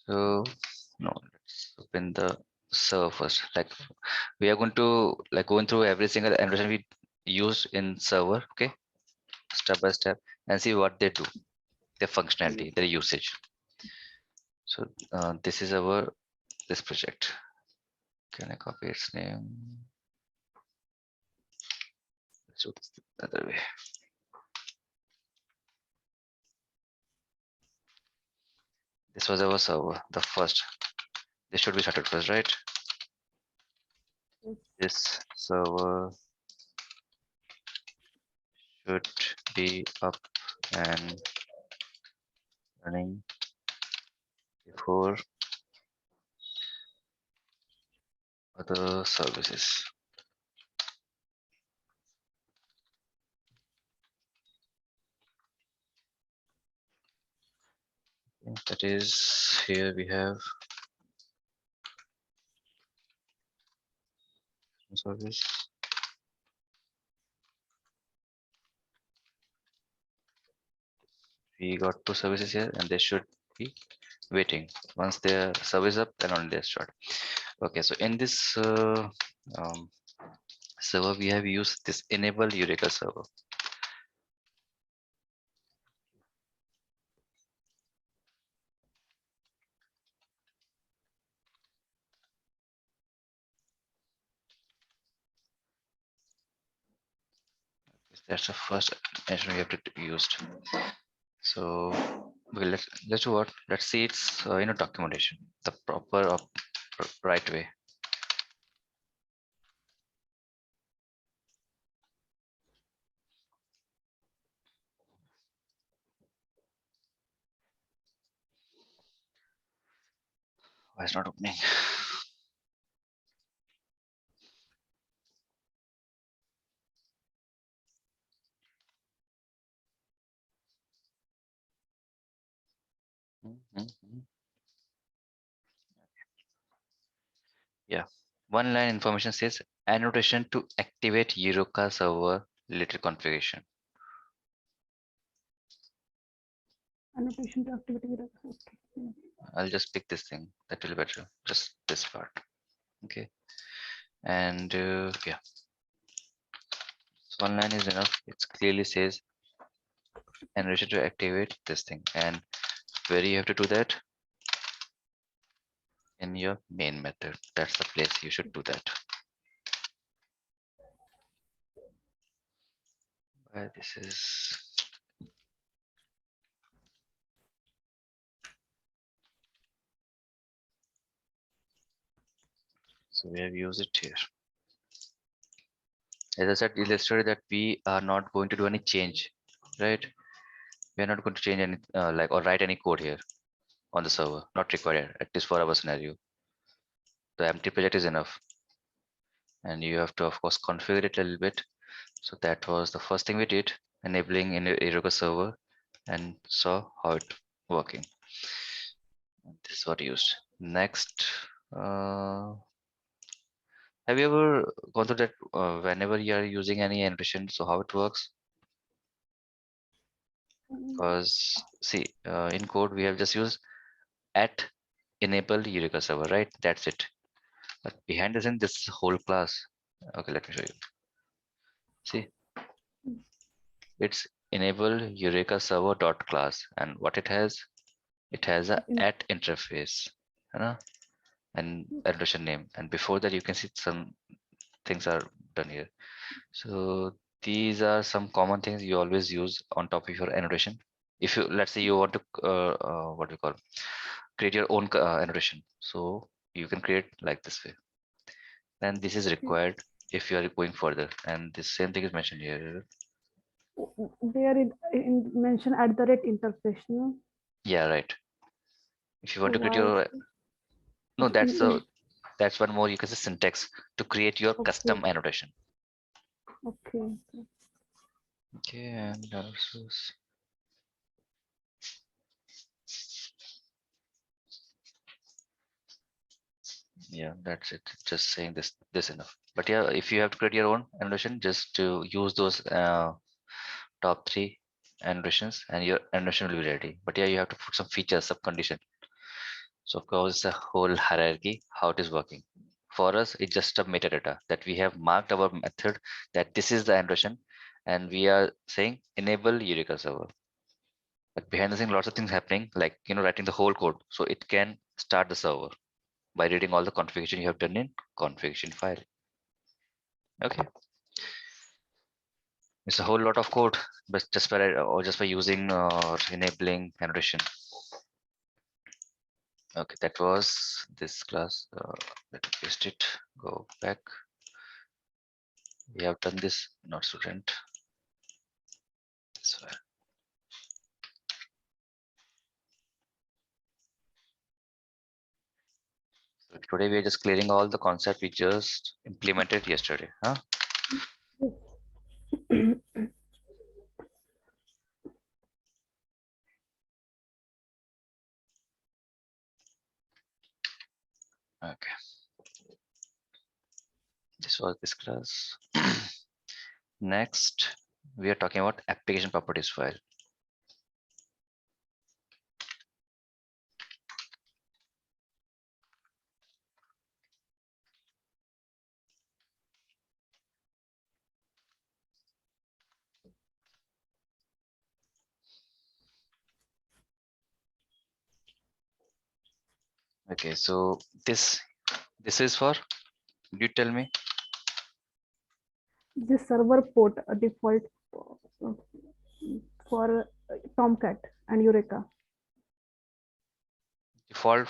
So no, let's open the server first. Like we are going to like going through every single annotation we use in server, okay, step by step, and see what they do, their functionality, their usage. So this is our this project. Can I copy its name? Let's do this the other way. This was our server, the first. This should be started first, right? Yes. This server should be up and running before other services. That is, here we have service. We got two services here and they should be waiting. Once their service up, then only they start. Okay, so in this um, server, we have used this enable Eureka server. That's the first mention we have to used. So okay, let's do what? Let's see its documentation, the proper right way. Why it's not opening? Yeah, one line information says annotation to activate Eureka server related configuration. Annotation to activity. Okay. I'll just pick this thing. That will be better. Just this part. Okay. And yeah, so one line is enough. It clearly says annotation to activate this thing. And where you have to do that? In your main method. That's the place you should do that. This is so we have used it here. As I said yesterday that we are not going to do any change, right? We are not going to change any like or write any code here on the server. Not required, at least for our scenario. The empty project is enough. And you have to of course configure it a little bit. So that was the first thing we did, enabling in a Eureka server and saw how it working. This is what used. Next, have you ever gone through that whenever you are using any annotation, so how it works? Because see, in code we have just used at enable Eureka server, right? That's it. But behind the scene, this whole class. Okay, let me show you. See, it's enable Eureka server dot class, and what it has a at interface, you know, and annotation name. And before that, you can see some things are done here. So these are some common things you always use on top of your annotation. If you let's say you want to what we call create your own annotation, so you can create like this way. Then this is required if you are going further, and the same thing is mentioned here. There in mention at the rate interface, no? Yeah, right. If you want So to create why? your no, In, that's one more you can say syntax to create your okay. custom annotation. Okay. Okay, and also yeah, that's it. Just saying this enough. But yeah, if you have to create your own annotation, just to use those top three annotations, and your annotation will be ready. But yeah, you have to put some features, some condition. So of course the whole hierarchy, how it is working. For us, it's just a metadata that we have marked our method that this is the annotation, and we are saying enable Eureka server. But behind the scene, lots of things happening, like writing the whole code, so it can start the server by reading all the configuration you have done in configuration file. Okay, it's a whole lot of code, but just by using enabling annotation. Okay, that was this class. Let me paste it. Go back. We have done this, not student. So today we are just clearing all the concept we just implemented yesterday, huh? Okay, this was this class. Next, we are talking about application properties file. Okay, so this is for, you tell me. The server port default uh, for Tomcat and Eureka. Default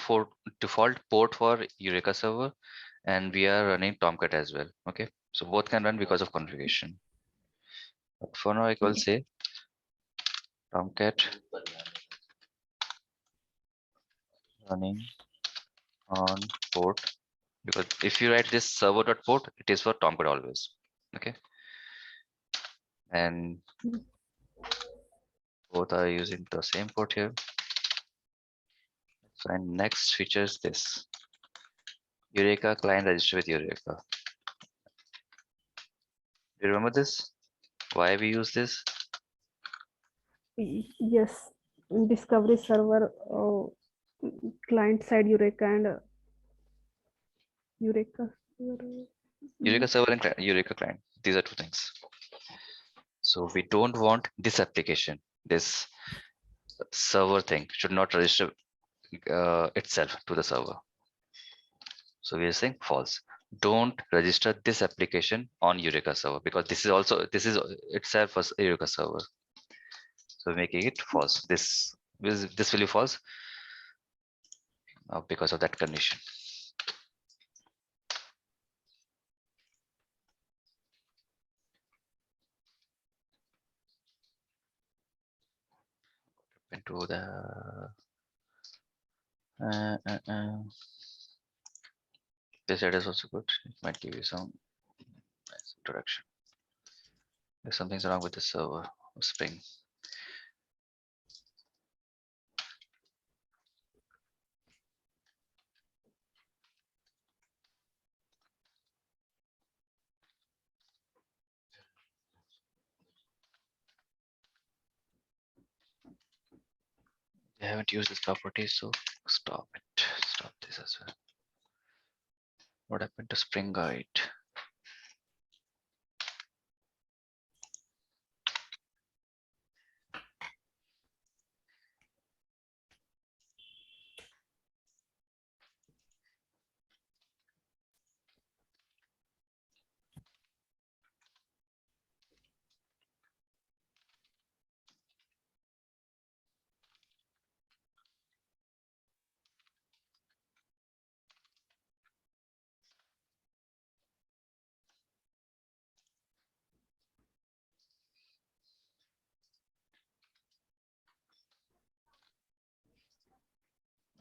port for Eureka server, and we are running Tomcat as well. Okay, so both can run because of configuration. But for now, I will say Tomcat running on port, because if you write this server.port, it is for Tomcat always. Okay, and both are using the same port here. So, and next feature is this Eureka client register with Eureka. Do you remember this? Why we use this? Yes, Discovery server, client side Eureka and Eureka. Eureka server and Eureka client. These are two things. So we don't want this application, this server thing should not register itself to the server. So we are saying false. Don't register this application on Eureka server, because this is itself a Eureka server. So making it false. This will be false because of that condition. Into the this side is also good. It might give you some nice introduction. If something's wrong with the server Spring. They haven't used this property, so stop it. Stop this as well. What happened to Spring Guide?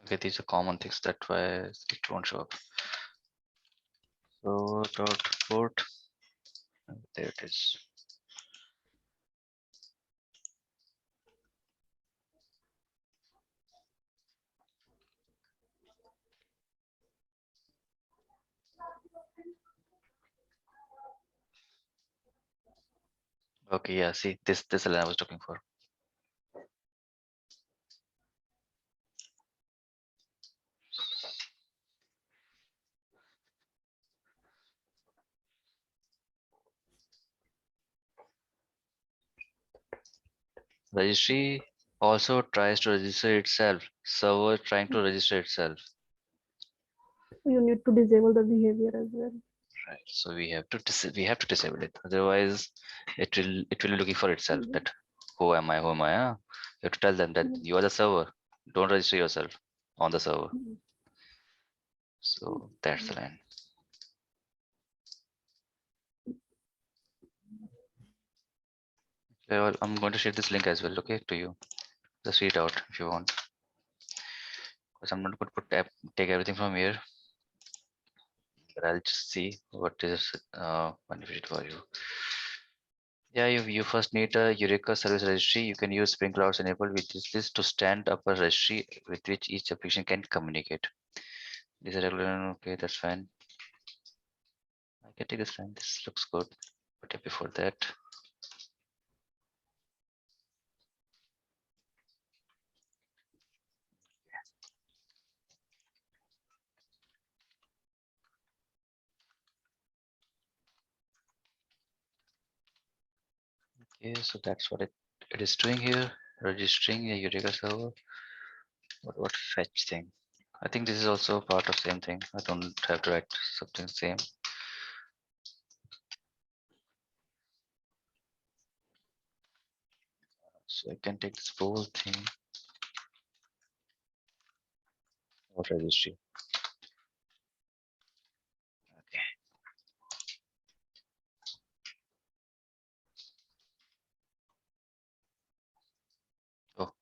Okay, these are common things, that's why it won't show up. So dot port, there it is. Okay, yeah, see, this line I was looking for. Registry also tries to register itself. Server trying to register itself. You need to disable the behavior as well. Right. So we have to disable it. Otherwise, it will be looking for itself Mhm. that who am I? Who am I? Huh? You have to tell them that Mhm. you are the server. Don't register yourself on the server. Mhm. So that's the line. Okay, well, I'm going to share this link as well. Okay, to you. Just read it out if you want. Because I'm not going to take everything from here, but I'll just see what is beneficial for you. Yeah, you first need a Eureka service registry. You can use Spring Cloud's enable with this to stand up a registry with which each application can communicate. This is regular. Okay, that's fine. I can take this time. This looks good. But yeah, before that, okay, so that's what it is doing here. Registering a Eureka server. What fetch thing? I think this is also part of same thing. I don't have to write something same. So I can take this whole thing of registry. Okay. Oh,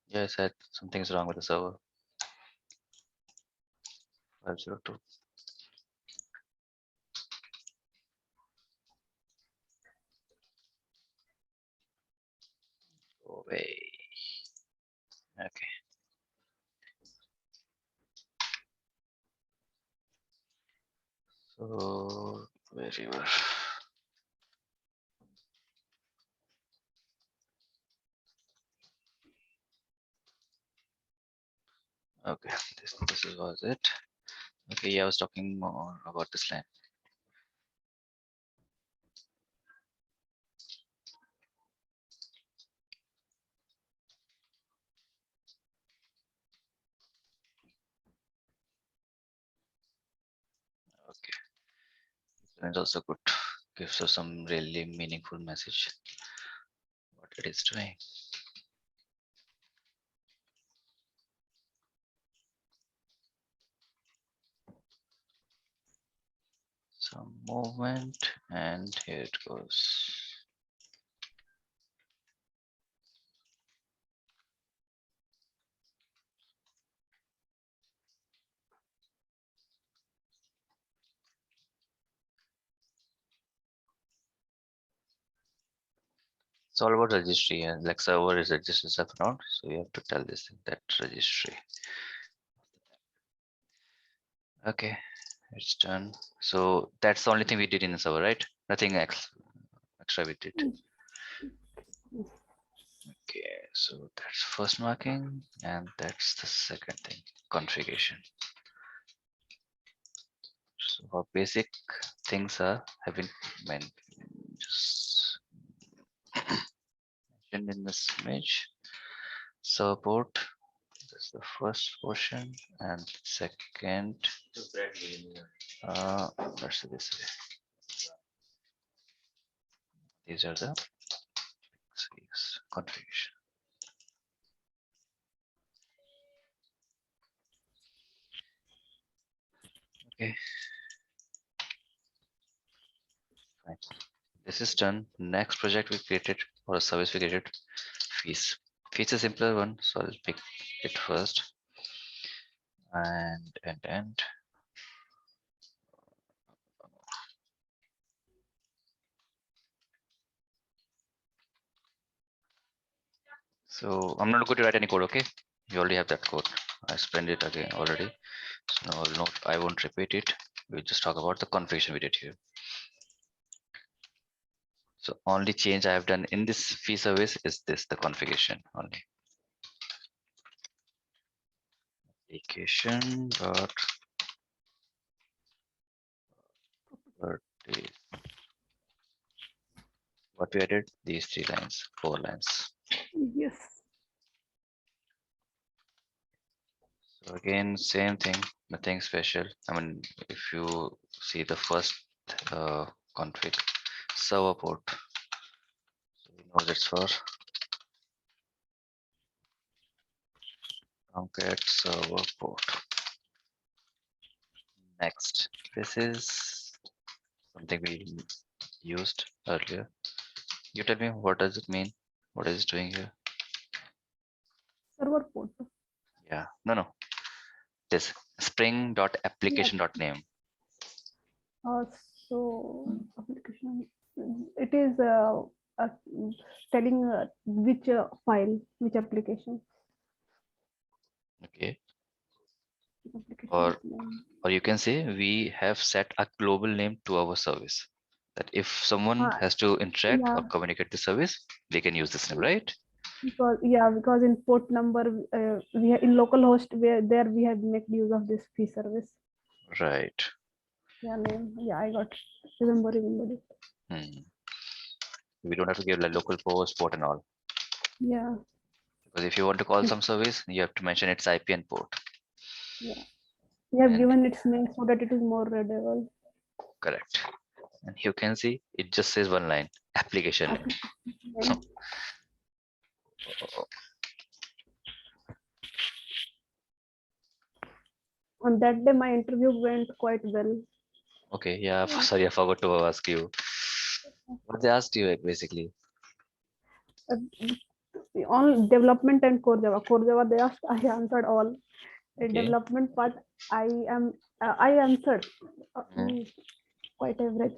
yeah, I said something's wrong with the server. 502. Go away. Okay. So where you were? Okay, this was it. Okay, yeah, I was talking more about this line. Okay, and it's also good. Gives us some really meaningful message. What it is doing. Some movement, and here it goes. It's all about registry, and like server is registered stuff node, so you have to tell this thing that registry. Okay, it's done. So that's the only thing we did in the server, right? Nothing extra we did. Okay, so that's first marking, and that's the second thing, configuration. So our basic things have been just mentioned in this image. Support, that's the first portion, and second, let's see this way. These are the configuration. Okay, fine. This is done. Next project we created or a service we created, fees. Fees is a simpler one, so I'll pick it first. And so I'm not going to write any code. Okay, you already have that code. I spent it again already, so now I'll not, I won't repeat it. We'll just talk about the configuration we did here. So only change I have done in this fee service is this, the configuration only. Application dot birthday What we added? These 3 lines, 4 lines. Yes. So again, same thing, nothing special. I mean, if you see the first config, server port, so we know that's for Tomcat server port. Next, this is something we used earlier. You tell me, what does it mean? What is it doing here? Server port. Yeah, no. This spring.application.name. Uh, so application. It is uh, telling which file, which application. Okay. Application Or name. or you can say we have set a global name to our service. That if someone Uh, has to interact yeah, or communicate the service, they can use this name, right? because in port number we have, in localhost where there we have made use of this fee service. Right. Yeah, name. Yeah, I got remember it. Hmm. We don't have to give like local post, port and all. Yeah, Because if you want to call some service, you have to mention its IP and port. yeah. We have And given its name so that it is more readable. correct. And you can see it just says one line, application name. Application name. On that day, my interview went quite well. Okay, yeah, sorry, I forgot to ask you. What they asked you basically. Uh, on development and core Java. Core Java, they asked, I answered all. In Okay. development part, I am I answered Mm. quite average.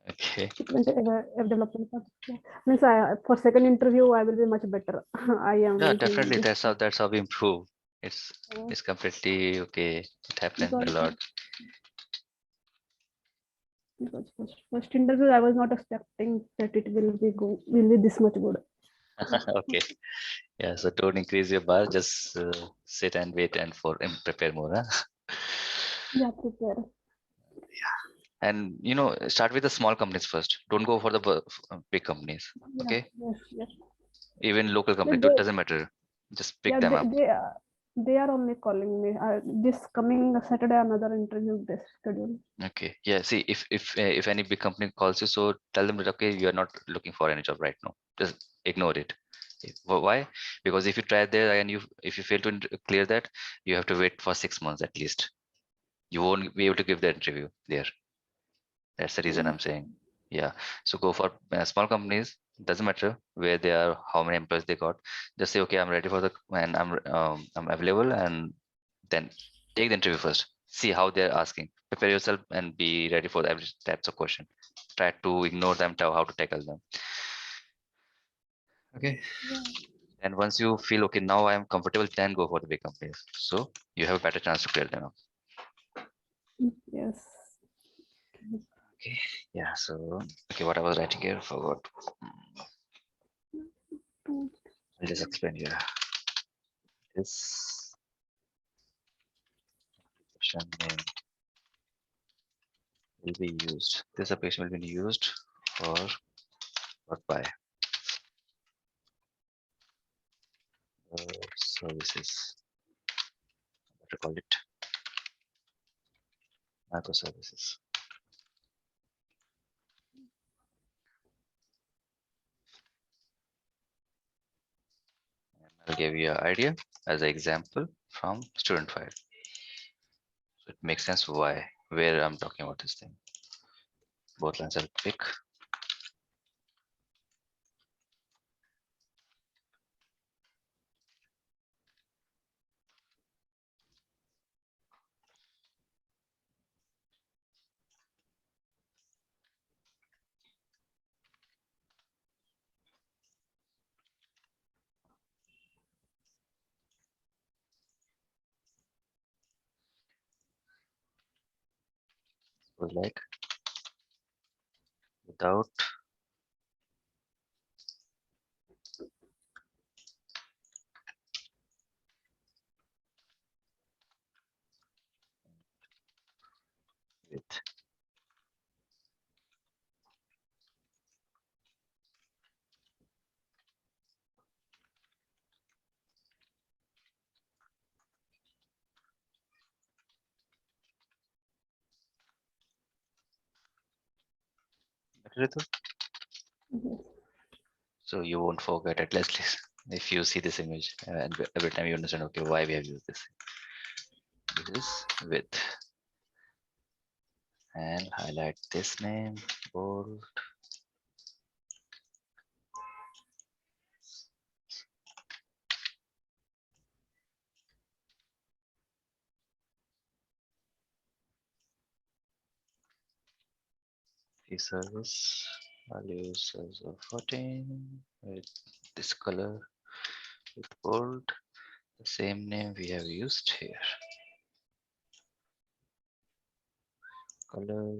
Okay. Development part. Yeah. Means for second interview, I will be much better. I am Yeah, making definitely. this That's how we improve. It's uh, it's completely okay. It happens a because lot. first interview I was not expecting that it will be this much good. Okay. Yeah. So don't increase your bar. Just sit and wait and prepare more. Huh? Yeah, prepare. And start with the small companies first. Don't go for the big companies. Yeah, Okay. yes, yes. Even local companies. They, It doesn't matter. Just pick yeah, them up. they are only calling me. This coming Saturday, another interview this schedule. Okay. Yeah. See, if any big company calls you, so tell them that okay, you are not looking for any job right now. Just ignore it. Why? Because if you try there and if you fail to clear that, you have to wait for 6 months at least. You won't be able to give the interview there. That's the reason I'm saying. Yeah. So go for small companies. Doesn't matter where they are, how many employees they got. Just say, okay, I'm ready for the and I'm available, and then take the interview first. See how they're asking. Prepare yourself and be ready for every types of question. Try to ignore them, tell how to tackle them. Okay. Yeah. And once you feel okay, now I am comfortable, then go for the big companies. So you have a better chance to clear them up. Yes. Okay. Yeah. So okay, what I was writing here, forgot. I'll just explain here. This application name will be used. This application will be used for what by services. Better call it microservices. And I'll give you an idea as an example from student file. So it makes sense why where I'm talking about this thing. Both lines I'll pick. So like without with Ritu? Yes. So you won't forget at least if you see this image and every time you understand, okay, why we have used this. This is with, and highlight this name, bold. The service, I'll use as a 14 with this color with bold, the same name we have used here. Color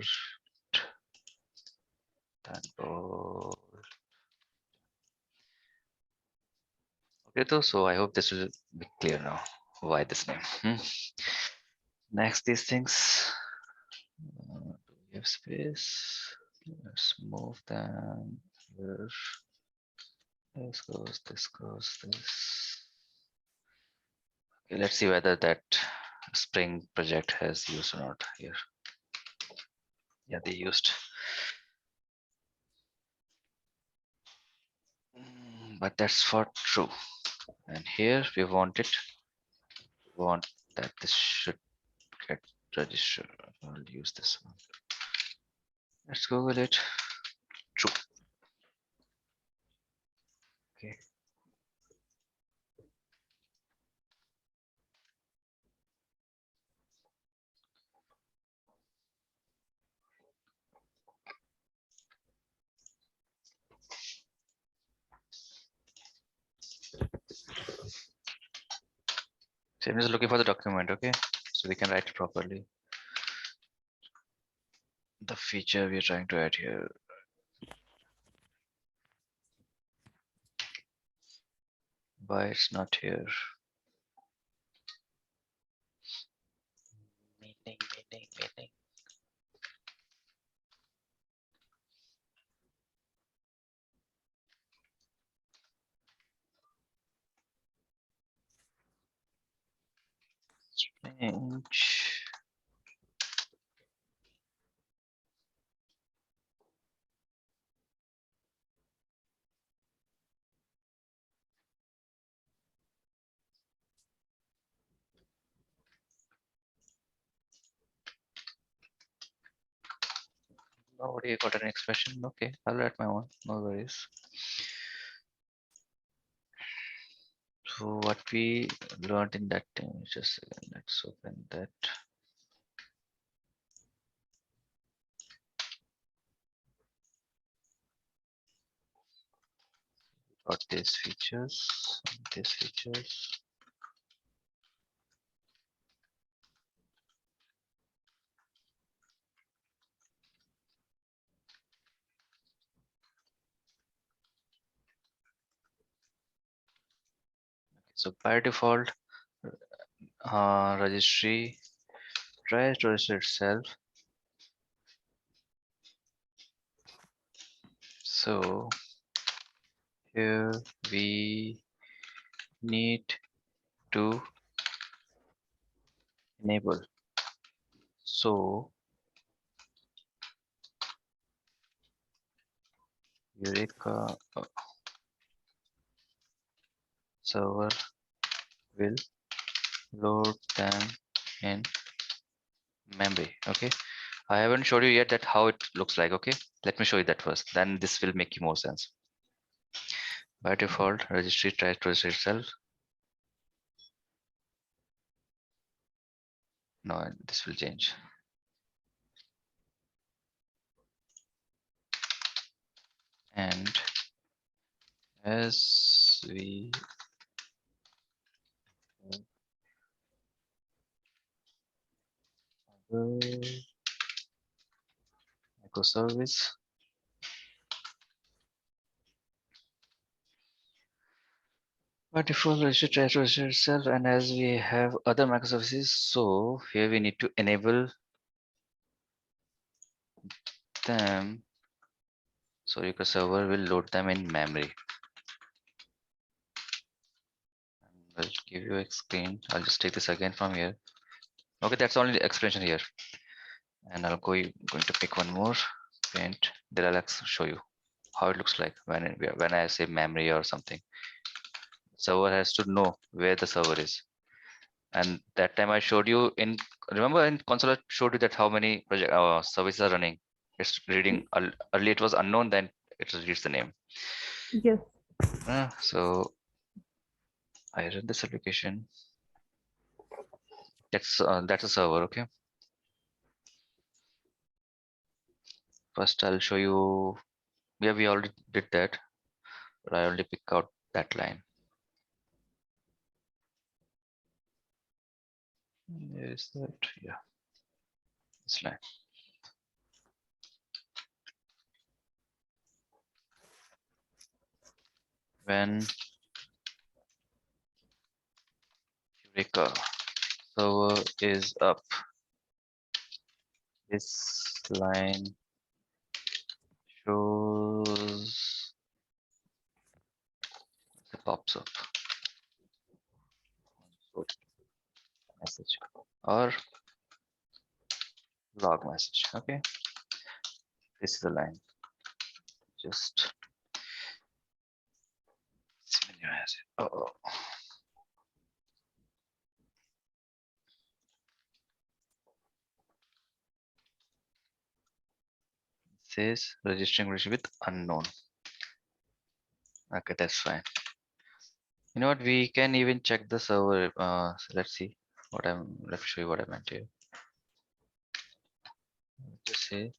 and bold. Okay, so I hope this will be clear now. Why this name? Next, these things. Do we have space? Let's move them here. This goes, this goes, this. Okay, let's see whether that Spring project has used or not here. Yeah, they used. But that's for true. And here we want it. We want that this should get registered. I'll use this one. Let's Google it. True. Okay. So I'm just looking for the document, okay? So we can write it properly. The feature we're trying to add here. Why it's not here? Meeting. Strange. Nobody got an expression. Okay, I'll write my own. No worries. So what we learned in that thing, just let's open that. Got these features, these features. So by default, registry tries to register itself. So here we need to enable. So Eureka server will load them in memory. Okay, I haven't showed you yet that how it looks like. Okay, let me show you that first, then this will make you more sense. By default, registry tries to register itself. No, this will change. And as we microservice, by default registry tries to register itself, and as we have other microservices, so here we need to enable them. So Eureka server will load them in memory. I'll give you a screen. I'll just take this again from here. Okay, that's only the explanation here. And I'll going to pick one more. paint. Then I'll show you how it looks like when I say memory or something. Server has to know where the server is. And that time I showed you in, remember in console I showed you that how many project services are running. It's reading earlier it was unknown, then it reads the name. Yes. So I run this application. That's a server. Okay. First I'll show you. Yeah, we already did that, but I only pick out that line. Is that, yeah, this line. When Eureka server is up, this line shows, it pops up message or log message. Okay, this is the line. Just oh, it says registering relationship with unknown. Okay, that's fine. You know what? We can even check the server. So let's see what let me show you what I meant here. Just say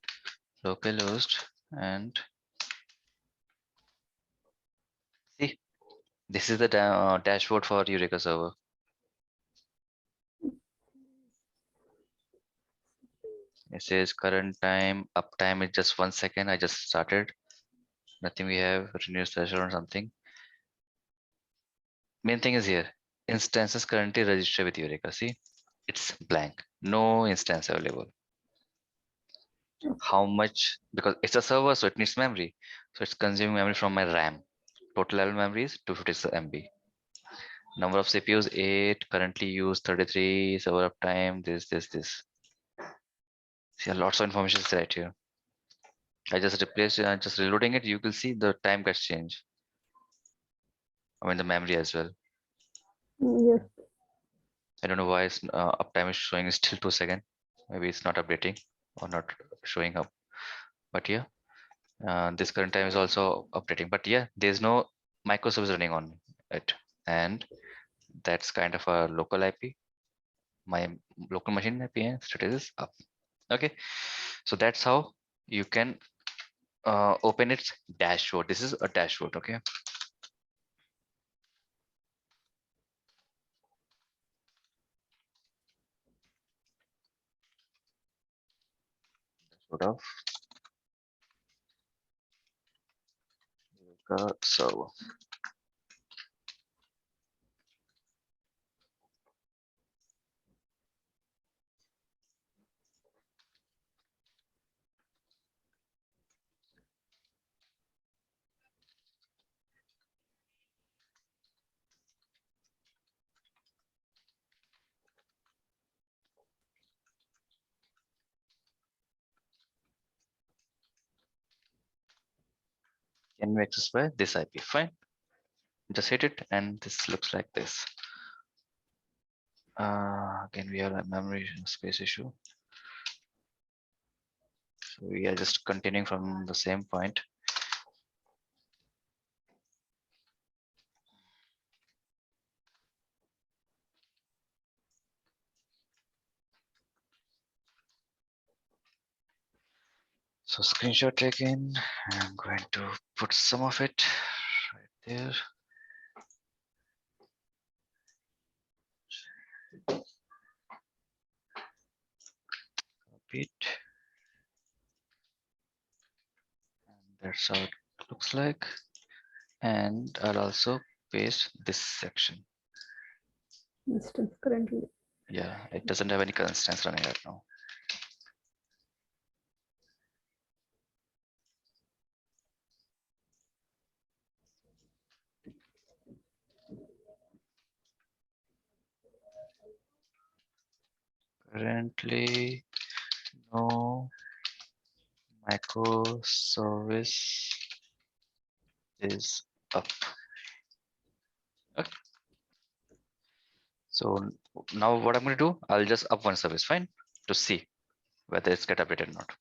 localhost and see, this is the dashboard for Eureka server. It says current time, uptime is just 1 second. I just started. Nothing we have, renew session or something. Main thing is here, instances currently registered with Eureka. See, it's blank, no instance available. How much? Because it's a server, so it needs memory. So it's consuming memory from my RAM. Total level memory is 256 MB. Number of CPUs 8, currently used 33, server uptime, this. See, lots of information is right here. I just replaced it, just reloading it, you will see the time gets changed. I mean the memory as well. Yes. I don't know why it's, uptime is showing still 2 seconds. Maybe it's not updating or not showing up. But yeah, this current time is also updating. But yeah, there's no microservice running on it. And that's kind of a local IP. My local machine IP and status is up. Okay, so that's how you can open its dashboard. This is a dashboard. Okay, dashboard of server. Can we access by this IP? Fine. Just hit it, and this looks like this. Again, we have a memory space issue. So we are just continuing from the same point. So screenshot taken. I'm going to put some of it right there. Copy it. And that's how it looks like. And I'll also paste this section. Instance currently. Yeah, it doesn't have any constants running right now. Currently, no microservice is up. Okay. So now what I'm going to do, I'll just up one service, fine, to see whether it's get updated or not.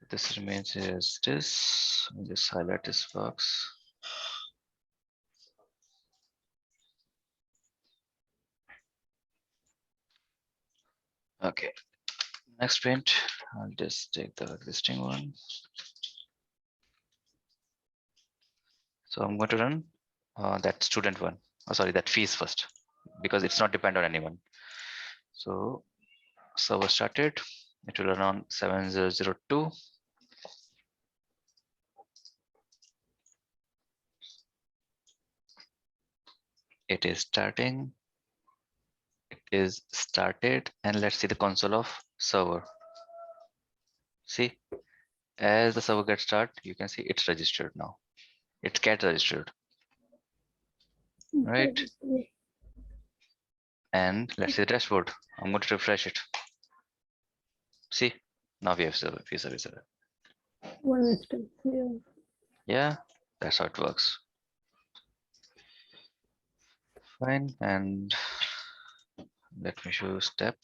This remains as this. I'll just highlight this box. Okay, next print, I'll just take the existing one. So I'm going to run that student one. Oh, sorry, that fees first, because it's not depend on anyone. So server started. It will run on 7002. It is starting. It is started, and let's see the console of server. See, as the server gets started, you can see it's registered now. It gets registered, right? And let's see the dashboard. I'm going to refresh it. See, now we have server, few service server. One instance. Yeah. Yeah, that's how it works. Fine, and let me show you step.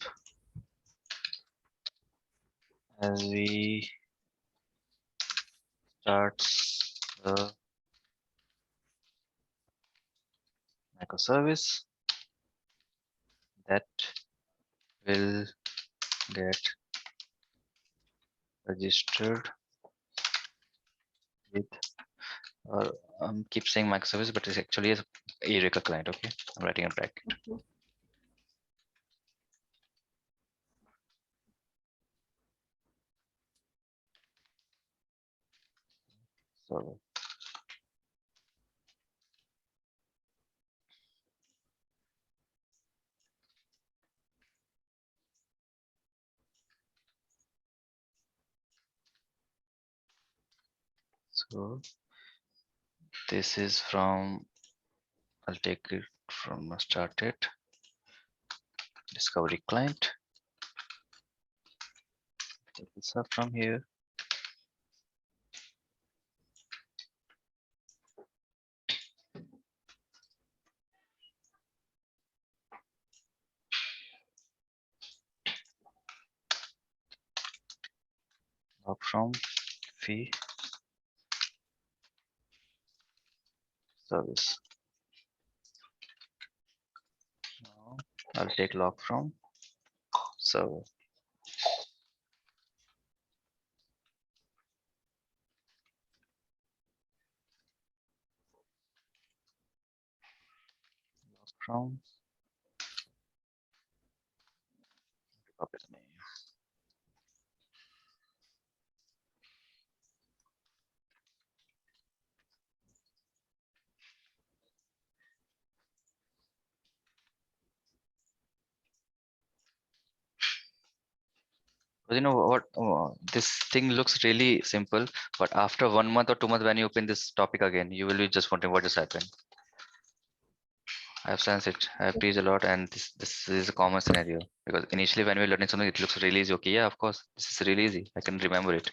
As we start the microservice, that will get registered with, or keep saying microservice, but it's actually a Eureka client. Okay, I'm writing a bracket. Okay. So so this is from, I'll take it from started discovery client. Take this up from here. Up from fee service. Now I'll take log from server. Log from, copy the name. But you know what? This thing looks really simple, but after 1 month or 2 months, when you open this topic again, you will be just wondering what just happened. I have sensed it. I have teased a lot, and this is a common scenario because initially when we're learning something, it looks really easy. Okay, yeah, of course, this is really easy. I can remember it,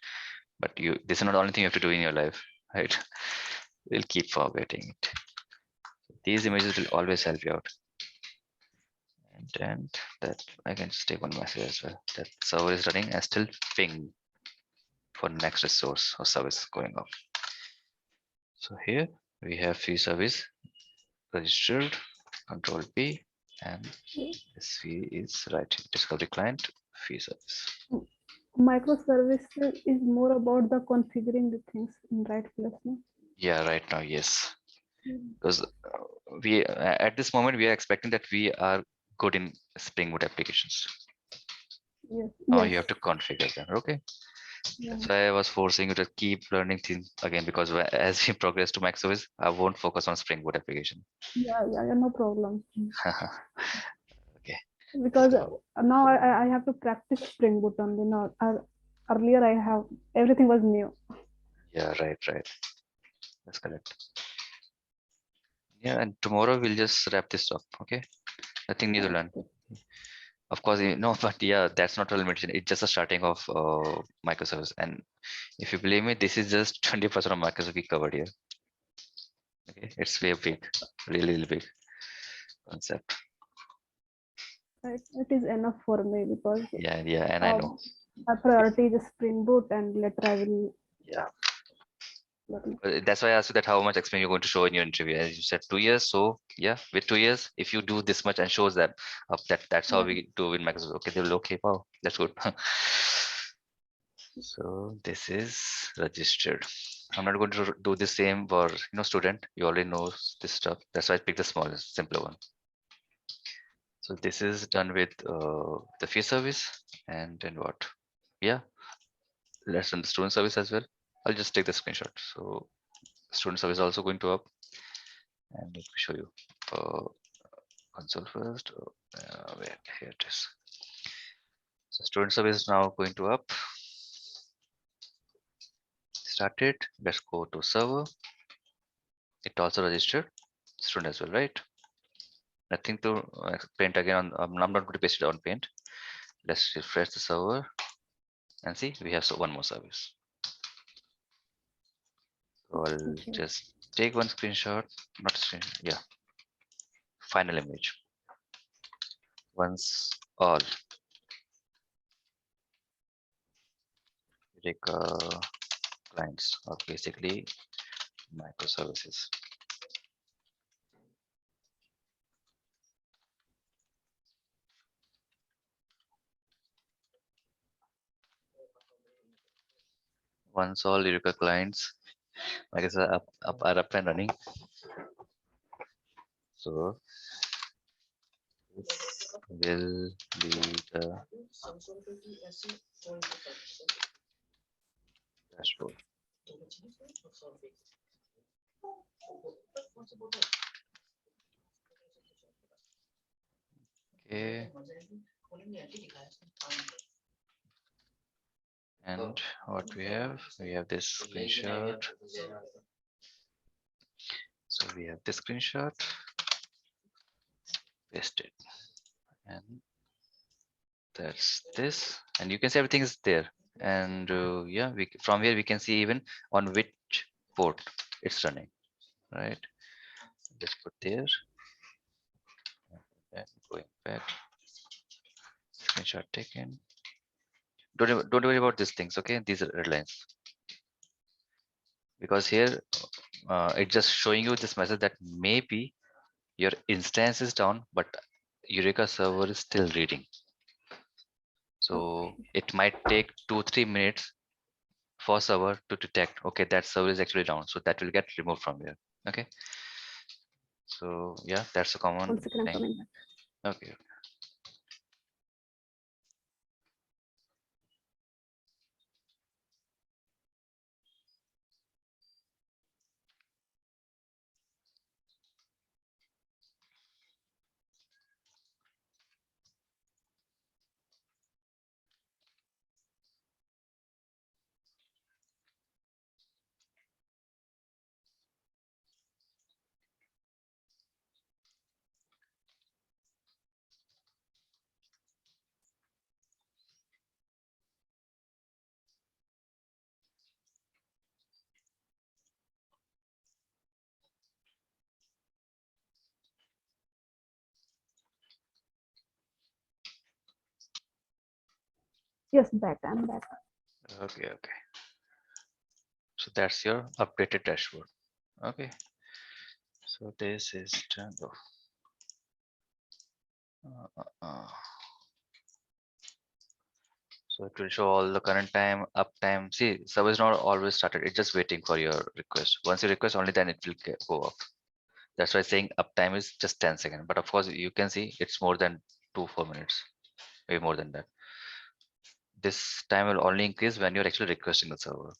but this is not the only thing you have to do in your life, right? You'll keep forgetting it. These images will always help you out. And that I can just take one message as well. That server is running and still ping for next resource or service going up. So here we have fee service registered, control P, and this fee is right. Discovery client fee service. Microservice is more about the configuring the things in right place. No? Yeah, right now, yes. Because we at this moment we are expecting that we are good in Spring Boot applications. Yes. Now Yes. you have to configure them. Okay. Yeah. That's why I was forcing you to keep learning things again, because as we progress to microservice, I won't focus on Spring Boot application. Yeah, no problem. Okay. Because So now I have to practice Spring Boot only. Now, earlier I have everything was new. yeah, right. That's correct. Yeah, and tomorrow we'll just wrap this up. Okay. Nothing new to learn. Of course, but yeah, that's not a limitation. It's just a starting of microservice. And if you believe me, this is just 20% of microservice we covered here. Okay, it's way big, really big concept. Right. It is enough for me because Yeah, and I know. my priority is Spring Boot, and later I will Yeah, learn. that's why I asked you that how much experience you're going to show in your interview. As you said, 2 years. So yeah, with 2 years, if you do this much and shows that that's how Yeah. we do in Microsoft. Okay, they'll okay, wow, that's good. So this is registered. I'm not going to do the same for student. You already know this stuff. That's why I picked the smallest, simpler one. So this is done with the fee service, and then what? Yeah, let's run the student service as well. I'll just take the screenshot. So student service also going to up, and let me show you. Uh, Console first. Where here it is. So student service is now going to up. Started. Let's go to server. It also registered student as well, right? Nothing to paint again on. I'm not going to paste it on paint. Let's refresh the server and see we have one more service. So I'll Okay. just take one screenshot, not screen, yeah, final image. Once all Eureka clients are basically microservices. Once all Eureka clients, I guess, are up and running. So this will be the dashboard. Okay, and what we have this screenshot. So we have this screenshot, paste it, and that's this, and you can see everything is there. And yeah, from here we can see even on which port it's running, right? Just put there, and going back, screenshot taken. Don't worry about these things, okay? These are red lines, because here it's just showing you this message that maybe your instance is down, but Eureka server is still reading. So Okay. it might take 2-3 minutes for server to detect, okay, that server is actually down, so that will get removed from here. Okay, so yeah, that's a common 1 second, I'm thing. coming back. Okay. Yes, back. I'm back. Okay, so that's your updated dashboard. Okay, so this is done. Oh, so it will show all the current time, uptime. See, server is not always started, it's just waiting for your request. Once you request, only then it will go up. That's why saying uptime is just 10 seconds, but of course you can see it's more than 2-4 minutes, way more than that. This time will only increase when you're actually requesting the server.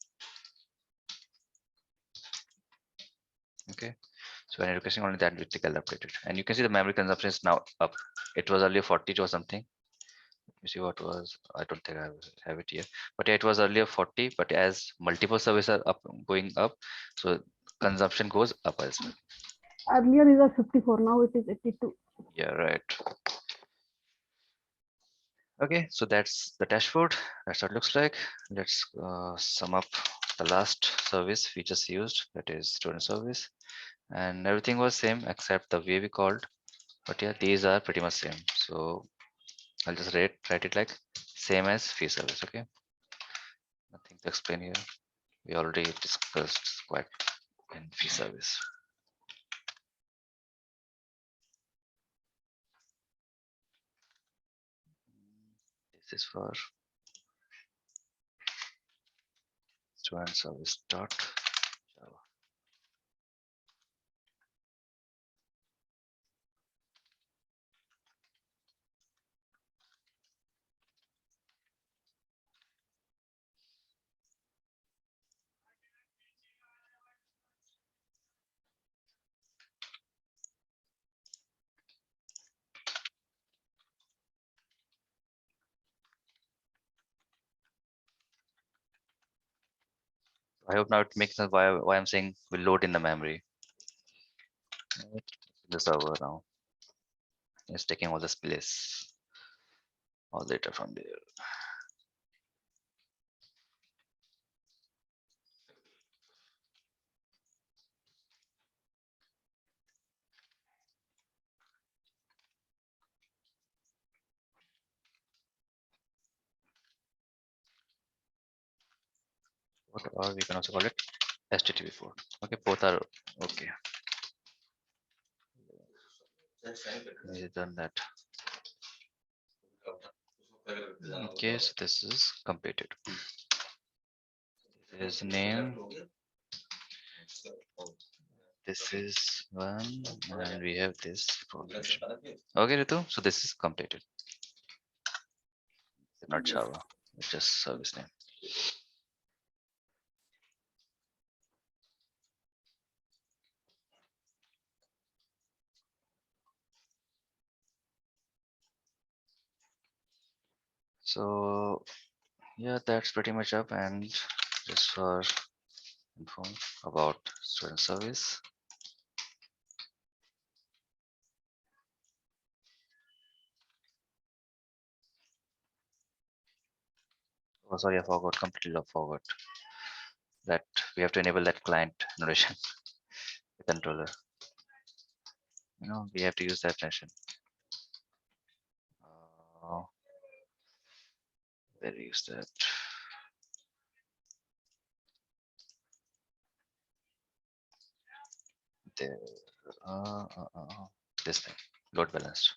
Okay, so when you're requesting, only that will get updated. And you can see the memory consumption is now up. It was earlier 40 or something. Let me see what was, I don't think I have it here, but yeah, it was earlier 40, but as multiple services are up, going up, so consumption goes up as well. Earlier it was 54. Now it is 82. Yeah, right. Okay, so that's the dashboard. That's what it looks like. Let's sum up the last service we just used, that is student service, and everything was same except the way we called. But yeah, these are pretty much same. So I'll just write it like same as fee service. Okay, nothing to explain here. We already discussed quite in fee service. This is for student service dot Java. I hope now it makes sense why I'm saying we load in the memory. Right. The server now is taking all the space, all the data from there. Or we can also call it HTTP4. Okay, both are okay. We done that. Okay, so this is completed. This is name. This is one, and we have this information. Okay, Ritu. So this is completed. It's not Yes. Java. It's just service name. So yeah, that's pretty much up. And just for info about student service. Oh, sorry, I forgot. Completely forgot that we have to enable that client notation controller. We have to use that notation. Uh, where we use that? There. This thing. Load balanced.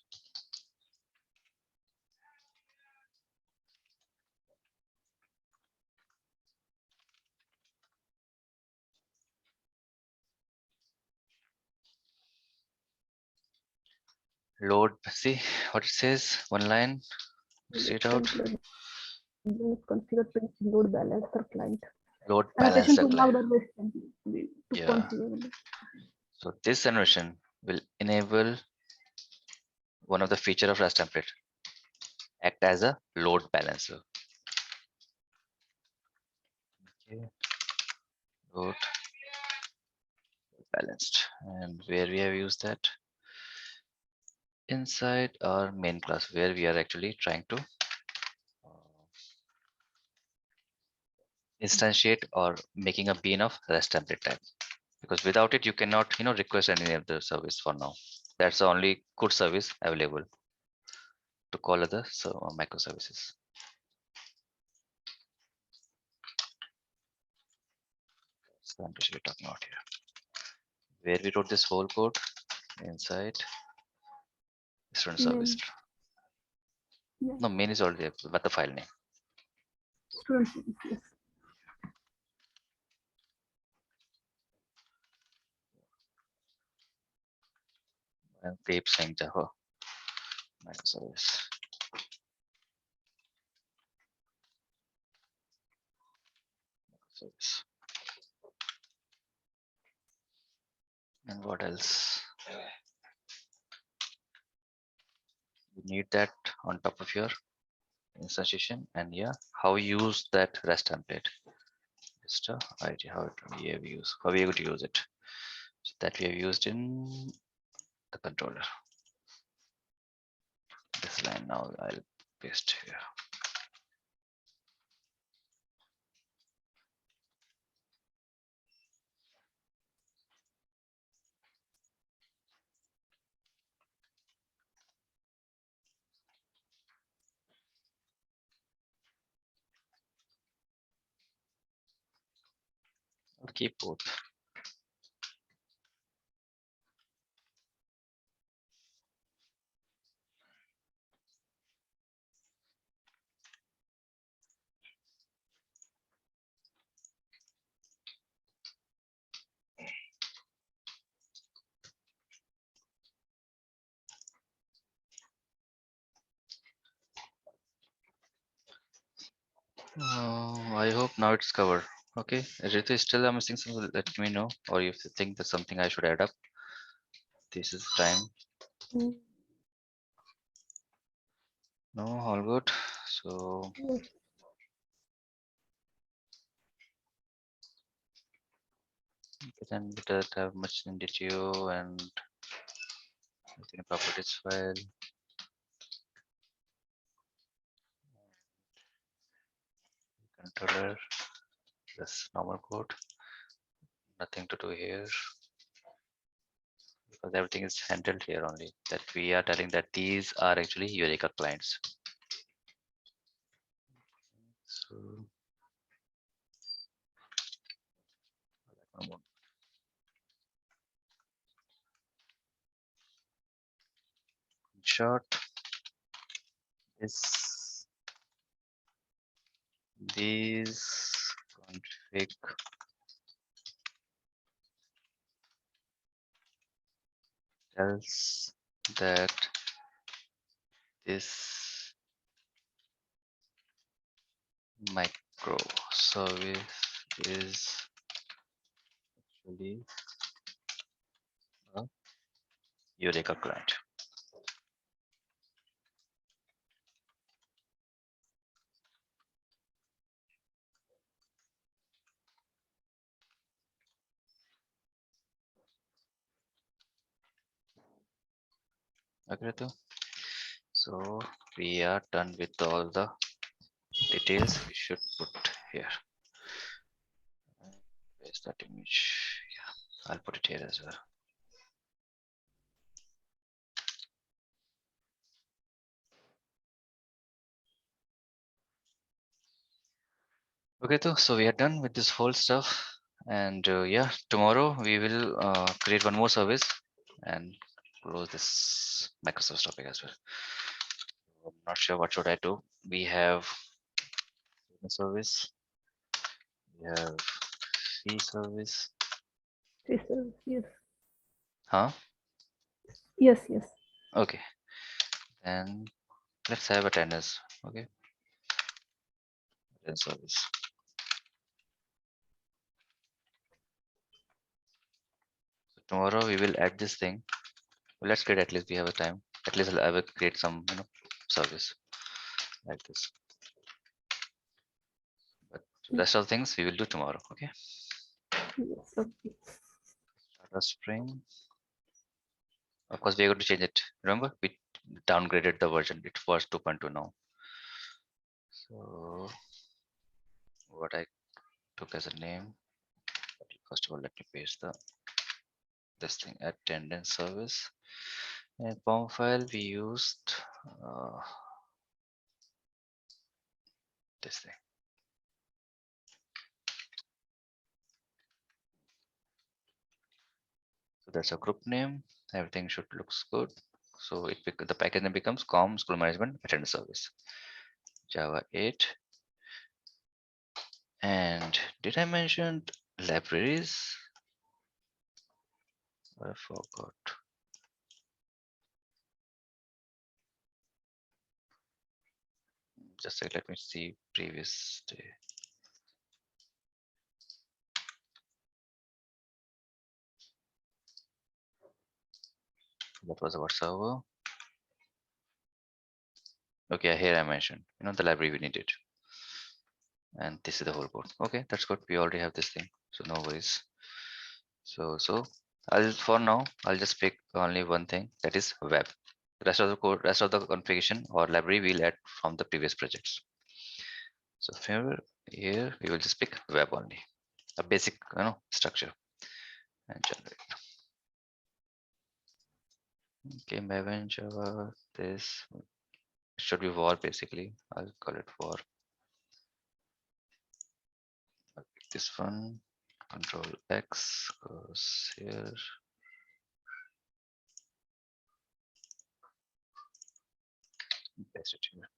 Load. See what it says. One line. See it out. Configure page load balancer client. Load Annotation balancer to client. mark the rest to Yeah. configure. So this annotation will enable one of the feature of REST template, act as a load balancer. Okay. Load balanced. And where we have used that? Inside our main class, where we are actually trying to instantiate or making a bean of REST template type. Because without it, you cannot, request any of the service for now. That's the only good service available to call other microservices. So I'm just talking about here. Where we wrote this whole code inside student service. Main. Yeah. No, main is already there, but the file name. Student service. Yes. And tape saying Java microservice. Service. And what else? You need that on top of your instantiation, and yeah, how you use that REST template. Just idea how we have used, how we are going to use it. So that we have used in the controller. This line now, I'll paste here. I'll keep both. I hope now it's covered. Okay, Ritu, is still missing something? Let me know, or if you think there's something I should add up. This is time. Mm, No, all good. So yes. then we don't have much in DTO and within properties file controller. This normal code. Nothing to do here because everything is handled here only. That we are telling that these are actually Eureka clients. So in short, this these config tells that this microservice is actually a Eureka client. Okay, Ritu? So we are done with all the details we should put here. Where's that image? Yeah, I'll put it here as well. Okay, so we are done with this whole stuff, and yeah, tomorrow we will create one more service and close this Microsoft topic as well. I'm not sure what should I do. We have a service, we have fee service, Yes, sir. Yes. huh? Yes. Yes. Okay, and let's have attendance. Okay, attendance service. So tomorrow we will add this thing. Well, let's create, at least we have a time. At least I will create some service like this. But rest of things we will do tomorrow. Okay. Yes. Okay. Start a spring. Of course, we are going to change it. Remember, we downgraded the version. It was 2.2 now. So what I took as a name. First of all, let me paste this thing, attendance service. And form file we used uh, this thing. So that's a group name. Everything should looks good. So the package name becomes com school management attendance service. Java 8. And did I mention libraries? I forgot. Just like, let me see previous day. That was our server. Okay, here I mentioned, the library we needed. And this is the whole code. Okay, that's good. We already have this thing, so no worries. So I'll for now I'll just pick only one thing, that is web. Rest of the code, rest of the configuration or library we'll add from the previous projects. So here we will just pick web only, a basic structure, and generate. Okay, Maven Java. This should be var basically. I'll call it var. I'll pick this one. Control X goes here. Paste it here.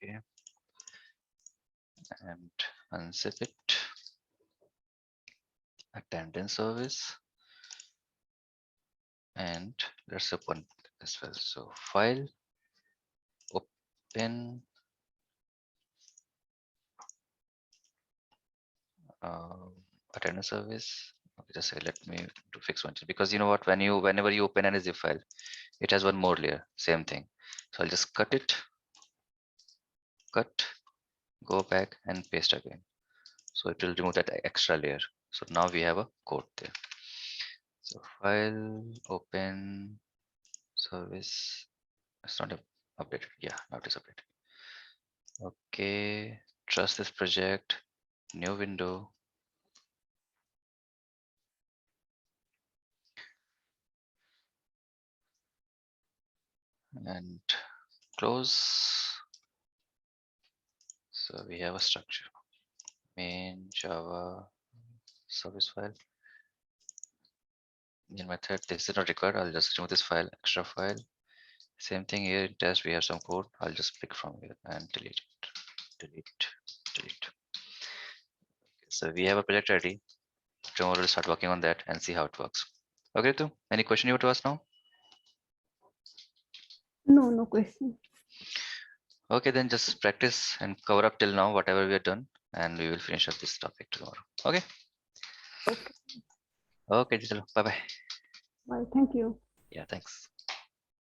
Okay, and unzip it. Attendance service, and let's open as well. So file, open, attendance service. Okay, just say let me to fix one, because you know what, whenever you open any zip file, it has one more layer, same thing. So I'll just cut it, cut, go back and paste again. So it will remove that extra layer. So now we have a code there. So file, open, service. It's not updated. Yeah, now it is updated. Okay, trust this project, new window. And close. So we have a structure, main Java service file, main method. This is not required. I'll just remove this file, extra file. Same thing here in test, we have some code. I'll just pick from here and delete it, delete, delete. So we have a project ready. Tomorrow we'll start working on that and see how it works. Okay, Ritu, any question you want to ask now? No, no question. Okay, then just practice and cover up till now whatever we have done, and we will finish up this topic tomorrow. Okay. Okay. Okay, bye bye. Bye. Thank you. Yeah, thanks.